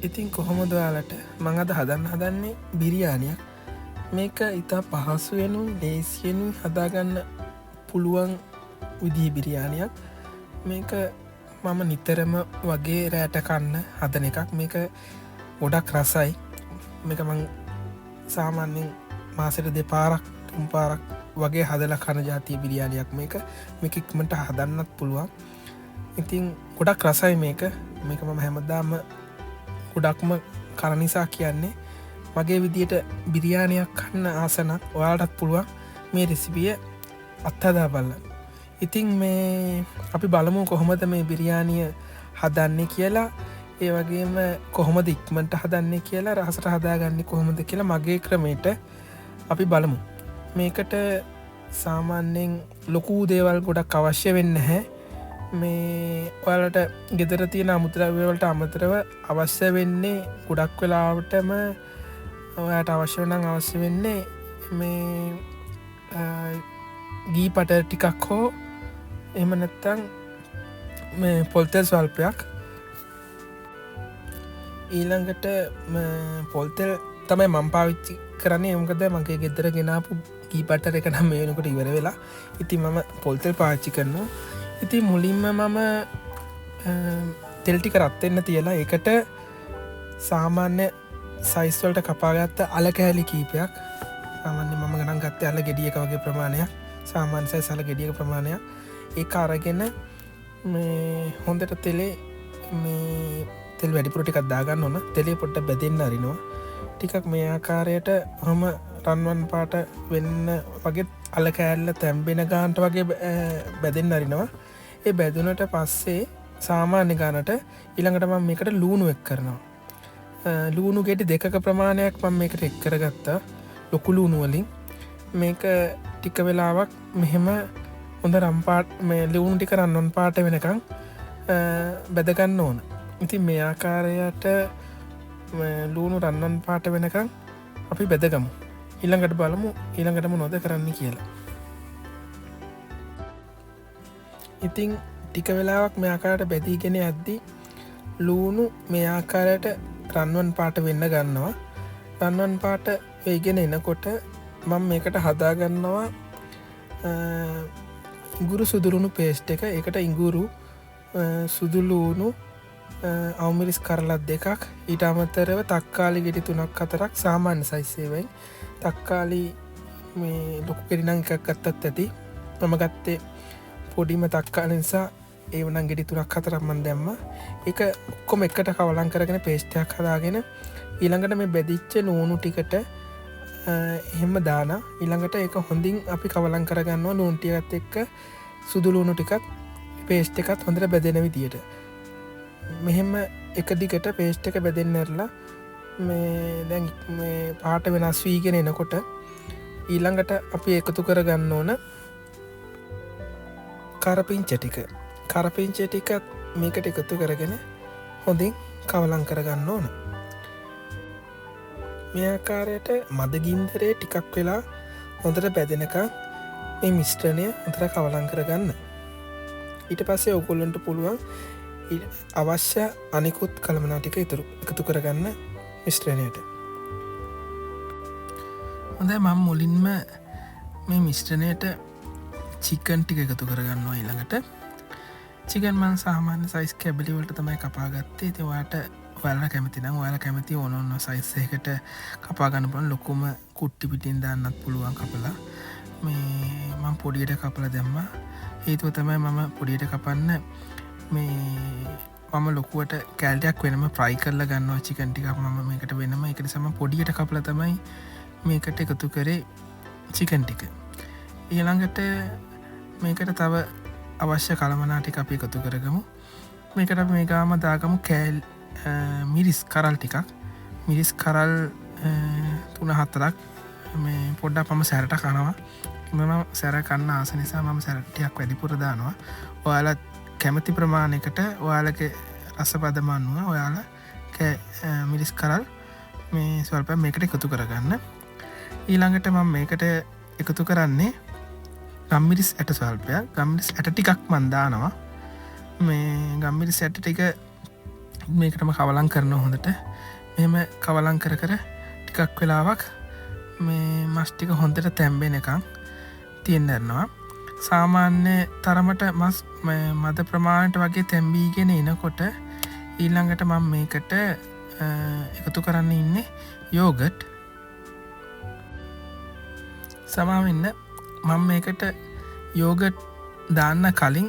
ඉතින් කොහොමද ඔයාලට මං අද හදන්නේ බිරියානියක්. මේක ඉතා පහසුවෙනු ලේසියෙනු හදාගන්න පුළුවන් විදිහ බිරියානියක්. මේක මම නිතරම වගේ රෑට කන්න හදන එකක්. මේක ගොඩක් රසයි. මේක මං සාමාන්‍යෙන් මාසට දෙපාරක් තුන්පාරක් වගේ හදල කන ජාතිය බිරියානියක්. මේක ඉක්මට හදන්නත් පුළුවන්. ඉතින් ගොඩක් රසයි මේක මම හැමදාම ගොඩක්ම කරනිසා කියන්නේ මගේ විදියට බිරියානියක් කන්න ආසනත් ඔයාලටත් පුළුවන් මේ රෙසිපිය අත්හදා බලන්න. ඉතින් මේ අපි බලමු කොහොමද මේ බිරියානිය හදන්නේ කියලා, ඒ වගේම කොහොමද ඉක්මනට හදන්නේ කියලා, රහසට හදාගන්නේ කොහොමද කියලා මගේ ක්‍රමයට අපි බලමු. මේකට සාමාන්‍යයෙන් ලොකු දේවල් ගොඩක් අවශ්‍ය වෙන්නේ නැහැ. මේ ඔයාලට ගෙදර තියෙන අමුද්‍රව්‍යවලට අමතරව අවශ්‍ය වෙන්නේ ගොඩක් වෙලාවටම ඔයාට අවශ්‍ය නම් අවශ්‍ය වෙන්නේ මේ ගී පටර් ටිකක් හෝ එහෙම නැත්තම් මේ පොල්තෙල් ස්වල්පයක්. ඊළඟට පොල්තෙල් තමයි මම පාවිච්චි කරන්නේ. මොකද මගේ ගෙදර ගෙනාපු ගී පටර් එක නම් මේ වෙනකොට ඉවර වෙලා. ඉතින් මම පොල්තෙල් පාවිච්චි කරනවා. ඉතින් මුලින්ම මම තෙල් ටික රත් වෙන්න තියලා ඒකට සාමාන්‍ය සයිස් වලට කපාගත්ත අල කෑලි කීපයක්, සාමාන්‍ය මම ගණන් ගත්තේ අල ගෙඩියක වගේ ප්‍රමාණයක්, සාමාන්‍ය සයිස් අල ගෙඩියක ප්‍රමාණයක්. ඒක අරගෙන මේ හොඳට තෙලේ මේ තෙල් වැඩිපුර ටිකක් දාගන්න ඕන. තෙලේ පොඩ්ඩක් බැදෙන්න අරිනවා. ටිකක් මේ ආකාරයට ඔහම රන්වන් පාට වෙන්න වගේ අල කෑල්ල තැම්බෙන ගාන්ට වගේ බැදෙන්න අරිනවා. ඒ බැදුනට පස්සේ සාමාන්‍ය ගානට ඊළඟට මම මේකට ලූණු එක් කරනවා. ලූණු ගෙඩි දෙකක ප්‍රමාණයක් මම මේකට එක් කරගත්තා ලොකු ලූණු වලින්. මේක ටික වෙලාවක් මෙහෙම හොඳ රම්පාට මේ ලූණු ටික රන්වන් පාට වෙනකන් බැදගන්න ඕන. ඉතින් මේ ආකාරයට ලූණු රන්වන් පාට වෙනකන් අපි බැදගමු. ඊළඟට බලමු ඊළඟට මොනවද කරන්න කියලා. ඉතින් ටික වෙලාවක් මේ ආකාරයට බැදීගෙන යද්දි ලූණු මේ ආකාරයට රන්වන් පාට වෙන්න ගන්නවා. රන්වන් පාට වෙගෙන එනකොට මම මේකට හදා ගන්නවා ඉඟුරු සුදුලුණු පේස්ට් එක. ඒකට ඉඟුරු සුදු ලූණු අවමිරිස් කරලත් දෙකක්, ඊට අමතරව තක්කාලි ගෙඩි 3-4ක් සාමාන්‍ය සයිස් එකෙන්. තක්කාලි මේ ලොකු ගෙඩි නම් එකක් ගත්තත් ඇති. මම ගත්තේ පොඩිම තක්කාලි නිසා ඒ වුණා ගෙඩි 3-4ක් මම දැම්මා. ඒක ඔක්කොම එකට කවලම් කරගෙන පේස්ට් එකක් හදාගෙන ඊළඟට මේ බෙදිච්ච ලූණු ටිකට එහෙම දාලා ඊළඟට ඒක හොඳින් අපි කවලම් කරගන්නවා ලූණු ටිකත් එක්ක සුදු ලූණු ටිකත් පේස්ට් එකත් හොඳට බෙදෙන විදියට. මෙහෙම එක දිගට පේස්ට් එක බෙදෙන්න ඇරලා මේ දැන් මේ පාට වෙනස් වීගෙන එනකොට ඊළඟට අපි එකතු කරගන්න ඕන කරපිංච ටික. කරපිංච ටිකත් මේකට එකතු කරගෙන හොඳින් කවලම් කරගන්න ඕන. මේ ආකාරයට මද ගින්දරේ ටිකක් වෙලා හොඳට බැදෙනකන් මේ මිශ්‍රණය හොඳට කවලම් කරගන්න. ඊට පස්සේ ඔයගොල්ලන්ට පුළුවන් අවශ්‍ය අනිකුත් කලමනා ටික එකතු කරගන්න මිශ්‍රණයට. හොඳයි, මම මුලින්ම මේ මිශ්‍රණයට චිකන් ටික එකතු කරගන්නවා. ඊළඟට චිකන් මම සාමාන්‍ය සයිස් කැබලි වලට තමයි කපාගත්තේ. ඉතින් ඔයාලා කැමති නම් ඔයාලා කැමති ඕන සයිස් එකකට කපා ගන්න පුළුවන්. ලොකුම කුට්ටි පිටින් දාන්නත් පුළුවන් කපලා. මේ මම පොඩියට කපලා දැම්මා. හේතුව තමයි මම පොඩියට කපන්න මේ මම ලොකුවට කෑල්ටයක් වෙනම ෆ්‍රයි කරලා ගන්නවා චිකන් ටිකක් මම මේකට වෙනම. ඒක නිසා මම පොඩියට කපලා තමයි මේකට එකතු කරේ චිකන් ටික. ඊළඟට මේකට තව අවශ්‍ය කලමනා ටික අපි එකතු කරගමු. මේකට අපි මේ ගාම දාගමු මිරිස් කරල් ටිකක්. මිරිස් කරල් 3-4ක් මේ පොඩ්ඩක් මම සැරට කනවා. මම සැර කන්න ආස නිසා මම සැර ටිකක් වැඩිපුර දානවා. ඔයාලා කැමති ප්‍රමාණයකට ඔයාලගේ රසපදම අනුව ඔයාලා මිරිස් කරල් මේ ස්වල්පයක් මේකට එකතු කරගන්න. ඊළඟට මම මේකට එකතු කරන්නේ ගම්මිරිස් ඇට ස්වල්පයක්. ගම්මිරිස් ඇට ටිකක් මන් දානවා. මේ ගම්මිරිස් ඇට ටික මේකටම කවලං කරන හොඳට මෙම කවලං කර කර ටිකක් වෙලාවක් මේ මස්ටික හොඳට තැම්බෙන එකක් තියෙන්න්නරනවා. සාමාන්‍ය තරමට මස් මද ප්‍රමාණයට වගේ තැම්බීගෙන එනකොට ඊළඟට මම මේකට එකතු කරන්න ඉන්න යෝගට්. සමාවෙන්න මම මේකට යෝගට් දාන්න කලින්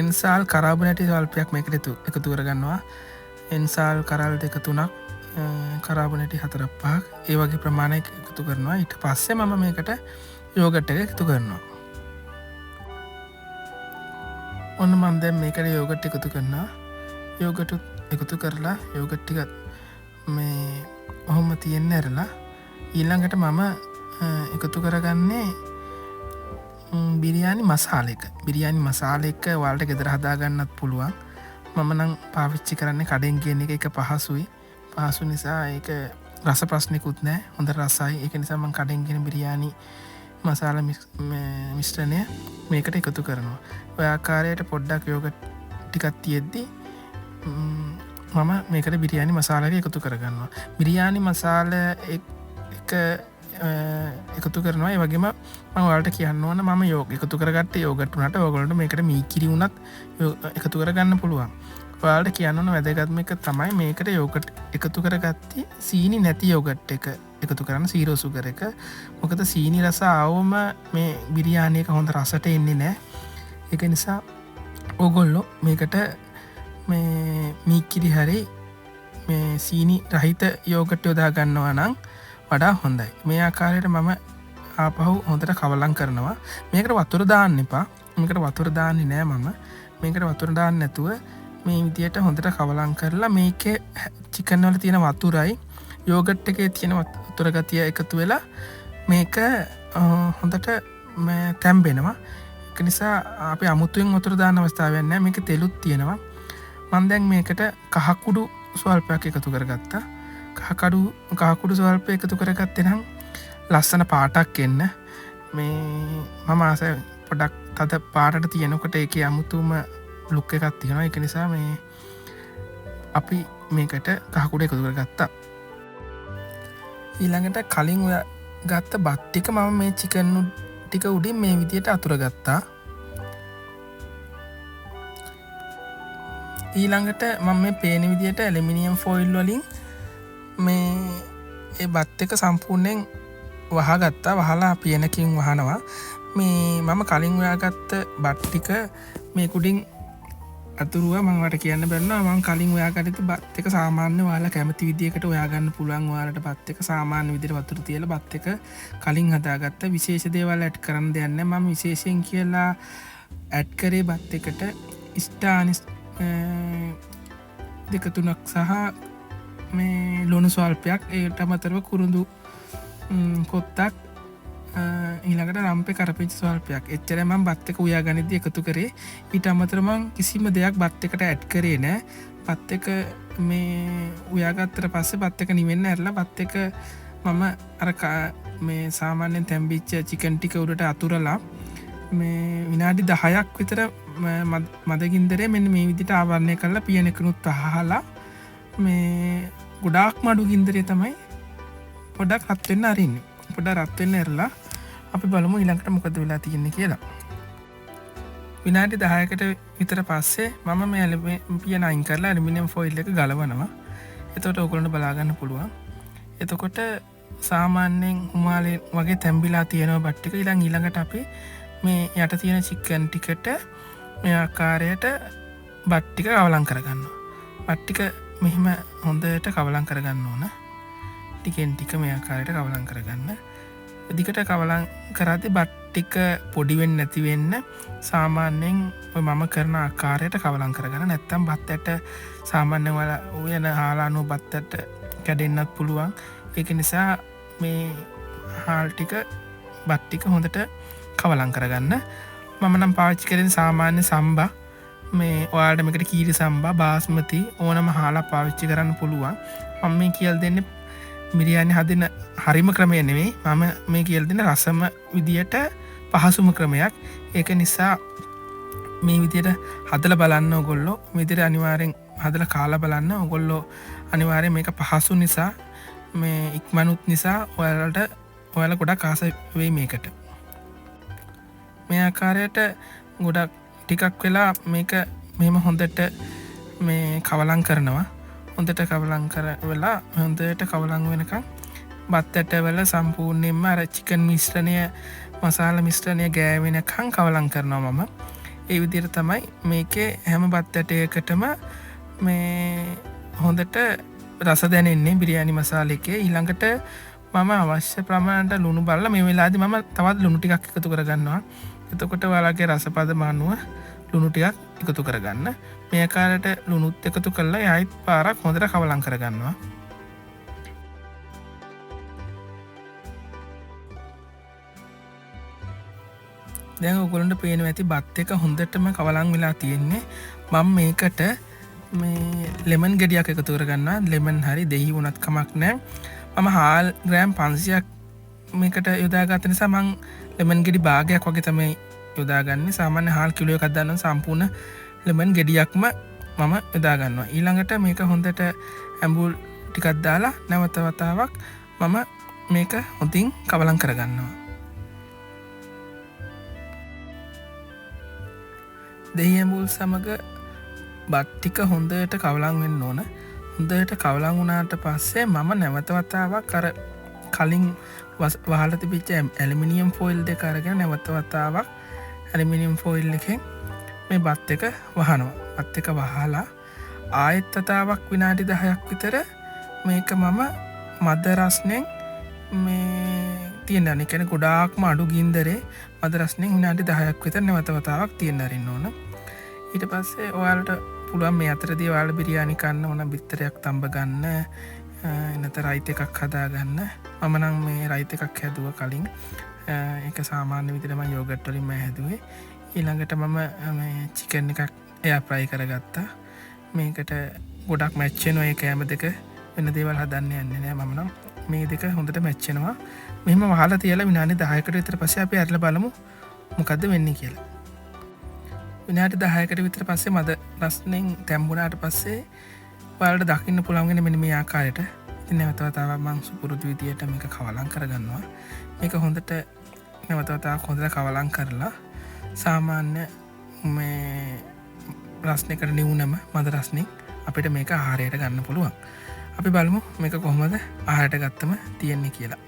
එන්සාල් කරාබනැටි ස්වල්පයක් මේකට එකතු කරගන්නවා. එන්සාල් කරල් 2-3ක් කරාබනැටි 4-5ක් ඒ වගේ ප්‍රමාණයක් එකතු කරනවා. ඊට පස්සේ මම මේකට යෝගට් එක එකතු කරනවා. ඔන්න මම දැන් මේකට යෝගට් එකතු කරනවා. යෝගට් එකතු කරලා යෝගට් ටික මේ ඔහොම තියෙන්න ඇරලා ඊළඟට මම එකතු කරගන්නේ බිරියානි මසාලයක. බිරියානි මසාලයක ඔයාලට ගෙදර හදාගන්නත් පුළුවන්. මම නම් පාවිච්චි කරන්නේ කඩෙන් කියන එක පහසුයි. පහසු නිසා ඒක රස ප්‍රශ්නිකුත් නෑ. හොඳ රසයි. ඒක නිසා මම කඩෙන් කියන බිරියානි මසාලා මිශ්‍රණය මේකට එකතු කරනවා. ඔය ආකාරයට පොඩ්ඩක් යෝගට් ටිකක් තියෙද්දි මම මේකට බිරියානි මසාලක එකතු කරගන්නවා. බිරියානි මසාල එකතු කරනවා. ඒ වගේම මම ඔයාලට කියන්න ඕන මම එකතු කරගත්තේ යෝගට් උනට ඔයගොල්ලන්ට මේකට මීකිරි උනත් එකතු කරගන්න පුළුවන්. ඔයාලට කියන්න ඕන වැදගත්ම එක තමයි මේකට යෝගට් එකතු කරගත්තේ සීනි නැති යෝගට් එක එකතු කරන්න සීරෝ සුගර් එක. මොකද සීනි රස ආවම මේ බිරියානි එක හොඳ රසට එන්නේ නැහැ. ඒක නිසා ඕගොල්ලෝ මේකට මේ මීකිරි හරි මේ සීනි රහිත යෝගට් යොදා ගන්නවා නම් වඩා හොඳයි. මේ ආකාරයට මම ආපහු හොඳට කවලම් කරනවා. මේකට වතුර දාන්න එපා. මේකට වතුර දාන්නේ නෑ මම. මේකට වතුර දාන්න නැතුව මේ විදියට හොඳට කවලම් කරලා මේකේ චිකන් වල තියෙන වතුරයි යෝගට් එකේ තියෙන වතුර ගතිය එකතු වෙලා මේක හොඳට තැම්බෙනවා. ඒක නිසා අපි අමුතුවෙන් වතුර දාන්න අවස්ථාවක් නැහැ. මේක තෙලුත් තියෙනවා. මම දැන් මේකට කහකුඩු ස්වල්පයක් එකතු කරගත්තා. කහකුඩු ස්වල්ප එකතු කරගත්තේ නම් ලස්සන පාටක් එන්න. මේ මම ආසයි පොඩක් තද පාටට තියෙනකොට ඒකේ අමුතුම ලුක් එකක් තියෙනවා. ඒක නිසා මේ අපි මේකට කහකුඩු එකතු කරගත්තා. ඊළඟට කලින් ඔය ගත්ත බත් ටික මම මේ චිකන් ටික උඩින් මේ විදියට අතුර ගත්තා. ඊළඟට මම මේ පේන විදියට ඇලුමිනියම් ෆොයිල් වලින් මේ ඒ බත් එක සම්පූර්ණයෙන් වහගත්තා. වහලා පියනකින් වහනවා. මේ මම කලින් ඔයාගත්ත බත් ටික මේ කුඩින් අතුරුවා. මම වට කියන්න බැන්නා මම කලින් ඔයාගත්ත බත් එක සාමාන්‍ය ඔයාලා කැමති විදියකට ඔයාගන්න පුළුවන්. ඔයාලට බත් එක සාමාන්‍ය විදියට වතුර තියලා බත් එක කලින් හදාගත්ත. විශේෂ දේවල් ඇඩ් කරන්න දෙයක් නැහැ. මම විශේෂයෙන් කියලා ඇඩ් කරේ බත් එකට ස්ටානිස් 2-3ක් සහ මේ ලුණු ස්වල්පයක්. ඒට අමතරව කුරුඳු කොත්තක් ඊළඟට රම්පේ කරපිංච ස්වල්පයක්. එච්චරයි මම බත් එක උයා ගනිද්දී එකතු කරේ. ඊට අමතරව මම කිසිම දෙයක් බත් එකට ඇඩ් කරේ නෑ. බත් එක මේ උයාගත්තට පස්සේ බත් එක නිවෙන්න ඇරලා බත් එක මම අර මේ සාමාන්‍යයෙන් තැම්බිච්ච චිකන් ටික උඩට අතුරලා මේ විනාඩි 10ක් විතර මදගින්දරේ මෙන්න මේ විදිහට ආවරණය කරලා පියනකනුත් අහලා මේ ගොඩාක් මඩු ගින්දරේ තමයි පොඩක් රත් වෙන්න අරින්නේ. පොඩක් රත් වෙන්න ඇරලා අපි බලමු ඊළඟට මොකද වෙලා තියෙන්නේ කියලා. විනාඩි 10කට විතර පස්සේ මම මේ පියන අයින් කරලා ඇලුමිනියම් ෆොයිල් එක ගලවනවා. එතකොට ඔයගොල්ලන්ට බලා ගන්න පුළුවන්. එතකොට සාමාන්‍යයෙන් උමාලේ වගේ තැම්බිලා තියෙනවා බත් ටික. ඊළඟට අපි මේ යට තියෙන චිකන් ටිකට මේ ආකාරයට බත් ටික කවලම් කරගන්නවා. බත් ටික මෙහෙම හොඳට කවලම් කරගන්න ඕන. ටිකෙන් ටික මේ ආකාරයට කවලම් කරගන්න. දිගට කවලම් කරද්දී බත් ටික පොඩි වෙන්නේ නැති වෙන්න සාමාන්‍යයෙන් ඔය මම කරන ආකාරයට කවලම් කරගන්න. නැත්තම් බත් ඇට සාමාන්‍යයෙන් වල වෙන හාලානු බත් ඇට කැඩෙන්නත් පුළුවන්. ඒක නිසා මේ හාල් ටික බත් ටික හොඳට කවලම් කරගන්න. මම නම් පාවිච්චි කරන්නේ සාමාන්‍ය සම්බා. මේ ඔයාලට මේකට කීරි සම්බා බාස්මති ඕනම හාලා පාවිච්චි කරන්න පුළුවන්. මම මේ කියලා දෙන්නේ බිරියානි හදන හරිම ක්‍රමය නෙවෙයි. මම මේ කියලා දෙන රසම විදියට පහසුම ක්‍රමයක්. ඒක නිසා මේ විදියට හදලා බලන්න ඕගොල්ලෝ. මේ විදියට අනිවාර්යෙන් හදලා කාලා බලන්න. ඔයගොල්ලෝ අනිවාර්යයෙන් මේක පහසු නිසා මේ ඉක්මනුත් නිසා ඔයාලා ගොඩක් ආස වෙයි මේකට. මේ ආකාරයට ගොඩක් ටිකක් වෙලා මේක මෙහෙම හොඳට මේ කවලම් කරනවා. හොඳට කවලම් කරලා හොඳට කවලම් වෙනකන් බත් ඇටවල සම්පූර්ණයෙන්ම අර චිකන් මිශ්‍රණය මසාලා මිශ්‍රණය ගෑවෙනකන් කවලම් කරනවා මම. ඒ විදිහට තමයි මේකේ හැම බත් ඇටයකටම මේ හොඳට රස දැනෙන්නේ බිරියානි මසාලේකේ. ඊළඟට මම අවශ්‍ය ප්‍රමාණයට ලුණු බලලා මේ වෙලාවේදී මම තවත් ලුණු ටිකක් එකතු කරගන්නවා. එතකොට ඔයාලගේ රසපද මානුව ලුණු ටිකක් එකතු කරගන්න. මේ ආකාරයට ලුණුත් එකතු කරලා ආයෙත් පාරක් හොඳට කවලම් කරගන්නවා. දැන් ඔයගොල්ලන්ට පේනවා ඇති බත් එක හොඳටම කවලම් වෙලා තියෙන්නේ. මම මේකට මේ ලෙමන් ගෙඩියක් එකතු කරගන්නවා. ලෙමන් හරි දෙහි වුණත් කමක් නැහැ. මම හාල් ග්‍රෑම් 500ක් මේකට යොදාගත්ත නිසා මම ලෙමන් ගෙඩි භාගයක් වගේ තමයි යොදාගන්නේ. සාමාන්‍ය හාල් කිලෝ එකක් දාන්න සම්පූර්ණ ලෙමන් ගෙඩියක්ම මම යොදා ගන්නවා. ඊළඟට මේක හොඳට ඇඹුල් ටිකක් දාලා නැවත වතාවක් මම මේක හොඳින් කවලම් කරගන්නවා. දෙහි ඇඹුල් සමග බත් ටික හොඳට කවලම් වෙන්න ඕන. හොඳට කවලම් වුණාට පස්සේ මම නැවත වතාවක් අර කලින් වහලා තිබිච්ච ඇලුමිනියම් ෆොයිල් දෙක අරගෙන නැවත වතාවක් ඇලුමිනියම් ෆොයිල් එකෙන් මේ බත් එක වහනවා. බත් එක වහලා ආයෙත් වතාවක් විනාඩි 10ක් විතර මේක මම මද රස්නෙන් මේ තියන්න. ඒ කියන්නේ ගොඩාක්ම අඩු ගින්දරේ මද රස්නෙන් විනාඩි 10ක් විතර නැවත වතාවක් තියන්න අරින්න ඕන. ඊට පස්සේ ඔයාලට පුළුවන් මේ අතරදී ඔයාලා බිරියානි කන්න ඕන බිත්තරයක් තඹ ගන්න, එනත රයිත් එකක් හදා ගන්න. මම නම් මේ රයිත් එකක් හැදුවා කලින්. ඒක සාමාන්‍ය විදිහට මම යෝගට් වලින්ම හැදුවේ. ඊළඟට මම මේ චිකන් එකක් එයා ෆ්‍රයි කරගත්තා. මේකට ගොඩක් මැච් වෙනවා. ඒ කෑම දෙක වෙන දේවල් හදන්න යන්නේ නෑ. මම නම් මේ දෙක හොඳට මැච් වෙනවා. මෙහෙම වහලා තියලා විනාඩි 10කට විතර පස්සේ අපි අරලා බලමු මොකද්ද වෙන්නේ කියලා. විනාඩි 10කට විතර පස්සේ මද රස්නෙන් තැම්බුණාට පස්සේ ඔයාලට දකින්න පුළුවන් මෙන්න මේ ආකාරයට. ඉතින් නැවත වතාවක් මම සුපුරුදු විදියට මේක කවලම් කරගන්නවා. මේක හොඳට නැවත වතාවක් හොඳට කවලම් කරලා සාමාන්‍ය මේ රස්නෙකට නිවුනම මද රස්නෙන් අපිට මේක ආහාරයට ගන්න පුළුවන්. අපි බලමු මේක කොහොමද ආහාරයට ගත්තම තියෙන්නේ කියලා.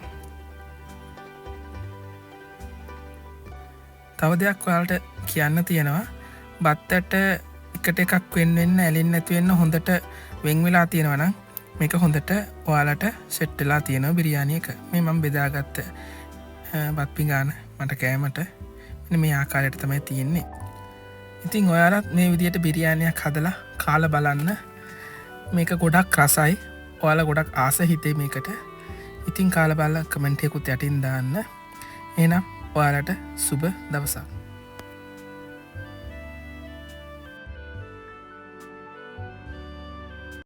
තව දෙයක් ඔයාලට කියන්න තියෙනවා. බත් ඇට එකට එකක් වෙන්න ඇලෙන්නේ නැති වෙන්න හොඳට වෙන් වෙලා තියෙනවා නම් මේක හොඳට ඔයාලට සෙට් වෙලා තියෙනවා බිරියානි එක. මේ මම බෙදාගත්ත බත් පිඟාන මට කෑමට මෙන්න මේ ආකාරයට තමයි තියෙන්නේ. ඉතින් ඔයාලත් මේ විදියට බිරියානියක් හදලා කාලා බලන්න. මේක ගොඩක් රසයි. ඔයාලා ගොඩක් ආස හිතේ මේකට. ඉතින් කාලා බලලා කමෙන්ට් එකකුත් යටින් දාන්න. එහෙනම් ඔයාලට සුබ දවසක්.